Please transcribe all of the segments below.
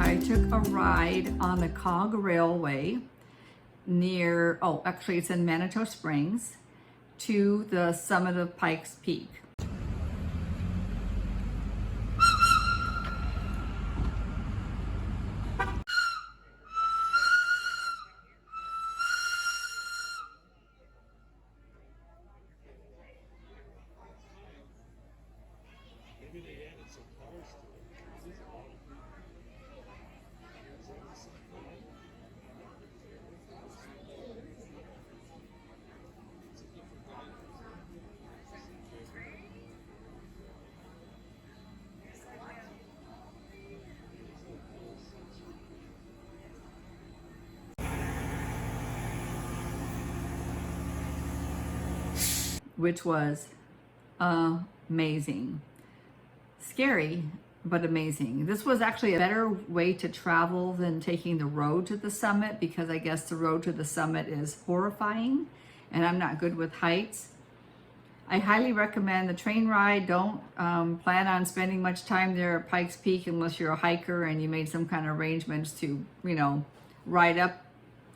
I took a ride on the Cog Railway near, oh, actually it's in Manitou Springs, to the summit of Pikes Peak. Which was amazing. Scary, but amazing. This was actually a better way to travel than taking the road to the summit, because I guess the road to the summit is horrifying and I'm not good with heights. I highly recommend the train ride. Don't plan on spending much time there at Pikes Peak unless you're a hiker and you made some kind of arrangements to, ride up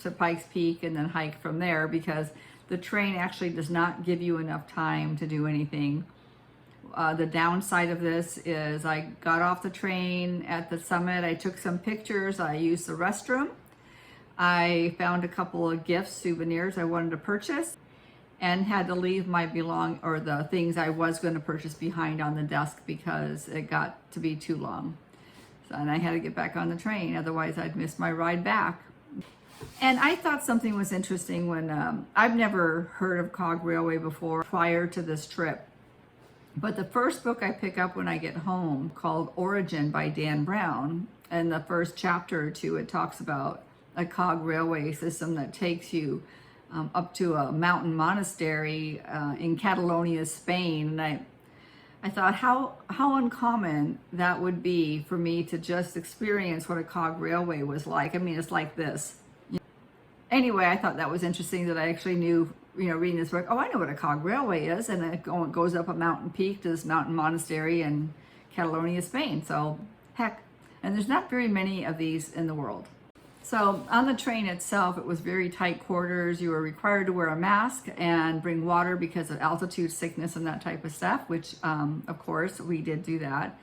to Pikes Peak and then hike from there, because the train actually does not give you enough time to do anything. The downside of this is I got off the train at the summit. I took some pictures. I used the restroom. I found a couple of gifts, souvenirs I wanted to purchase, and had to leave my the things I was going to purchase behind on the desk because it got to be too long. And I had to get back on the train. Otherwise, I'd miss my ride back. And I thought something was interesting when I've never heard of Cog Railway before prior to this trip. But the first book I pick up when I get home, called Origin by Dan Brown, and the first chapter or two, it talks about a cog railway system that takes you up to a mountain monastery in Catalonia, Spain. And I thought how uncommon that would be for me to just experience what a cog railway was like. I mean, it's like this. Anyway, I thought that was interesting that I actually knew, reading this book, I know what a cog railway is, and it goes up a mountain peak to this mountain monastery in Catalonia, Spain. So, heck, and there's not very many of these in the world. So on the train itself, it was very tight quarters. You were required to wear a mask and bring water because of altitude sickness and that type of stuff, which of course we did do that.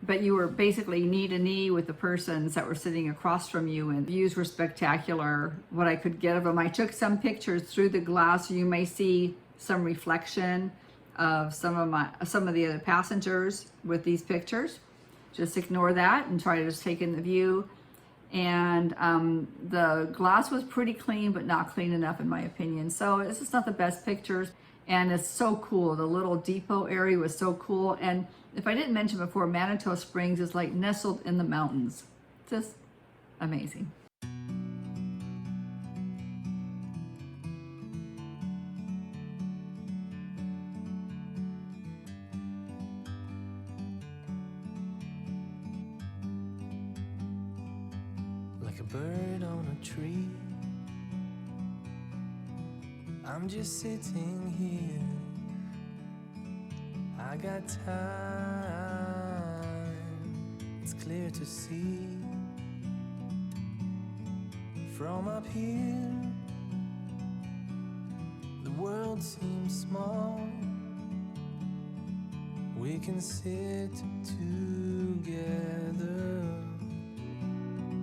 But you were basically knee to knee with the persons that were sitting across from you, and views were spectacular. What I could get of them, I took some pictures through the glass, so you may see some reflection of some of the other passengers with these pictures. Just ignore that and try to just take in the view. And the glass was pretty clean, but not clean enough in my opinion. So it's just not the best pictures. And it's so cool. The little depot area was so cool. And if I didn't mention before, Manitou Springs is like nestled in the mountains. Just amazing. Like a bird on a tree, I'm just sitting here. I got time, it's clear to see. From up here, the world seems small. We can sit together.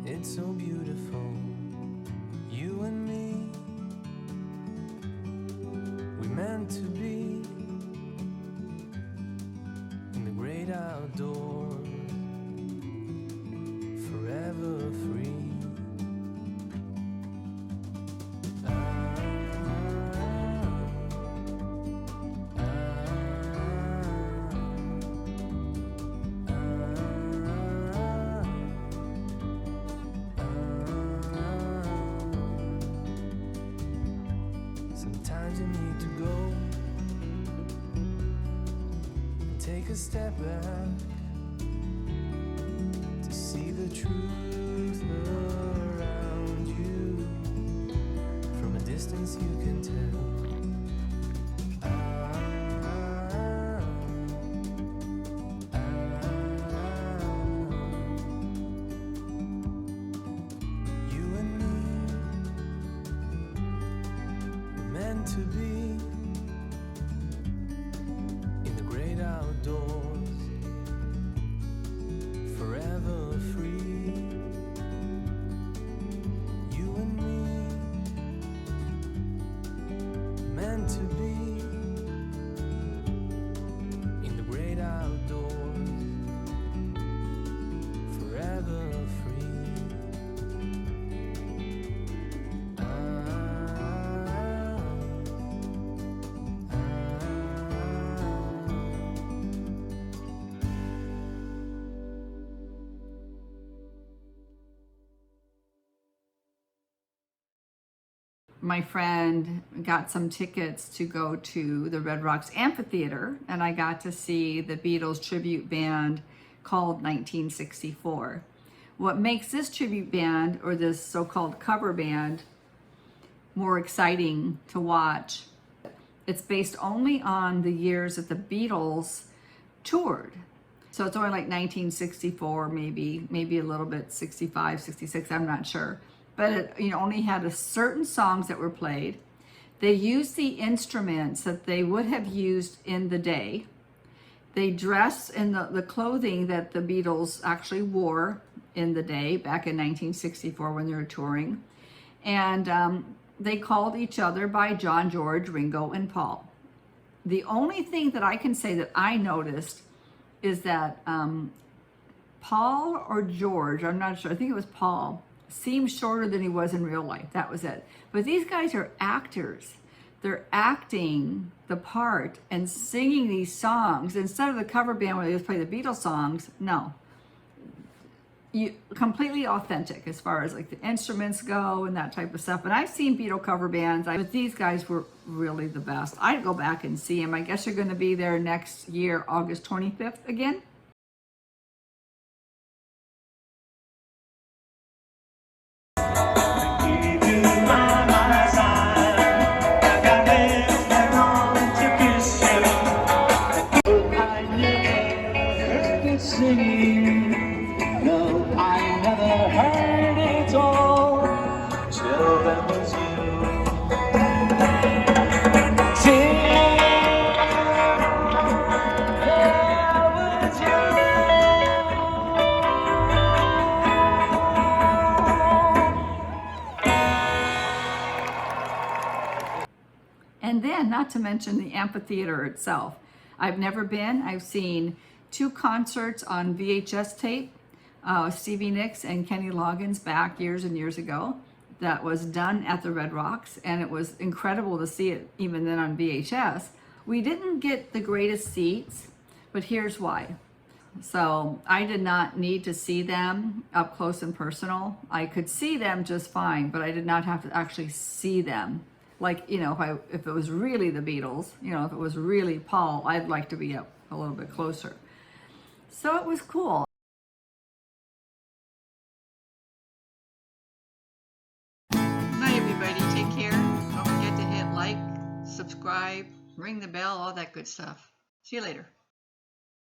It's so beautiful, you and me. We meant to be in the great outdoors, forever free. Sometimes you need to go and take a step back to see the truth around you. From a distance you can tell. to be in the great outdoors, forever free. You and me, meant to be in the great outdoors, forever free. My friend got some tickets to go to the Red Rocks Amphitheater, and I got to see the Beatles tribute band called 1964. What makes this tribute band, or this so-called cover band, more exciting to watch, it's based only on the years that the Beatles toured. So it's only like 1964, maybe a little bit 65, 66, I'm not sure. But it only had a certain songs that were played. They used the instruments that they would have used in the day. They dress in the clothing that the Beatles actually wore in the day back in 1964 when they were touring. And they called each other by John, George, Ringo, and Paul. The only thing that I can say that I noticed is that Paul or George, I'm not sure, I think it was Paul, seemed shorter than he was in real life. That was it. But these guys are actors. They're acting the part and singing these songs instead of the cover band where they just play the Beatles songs. No, completely authentic as far as like the instruments go and that type of stuff. And I've seen Beatle cover bands, but these guys were really the best. I'd go back and see them. I guess you're going to be there next year, August 25th again. No, I never heard it all till there was you. Till there was you. And then, not to mention the amphitheater itself. I've never been. I've seen 2 concerts on VHS tape, Stevie Nicks and Kenny Loggins back years and years ago. That was done at the Red Rocks, and it was incredible to see it even then on VHS. We didn't get the greatest seats, but here's why. So I did not need to see them up close and personal. I could see them just fine, but I did not have to actually see them. Like, if it was really the Beatles, if it was really Paul, I'd like to be up a little bit closer. So it was cool. Night, everybody. Take care. Don't forget to hit like, subscribe, ring the bell, all that good stuff. See you later.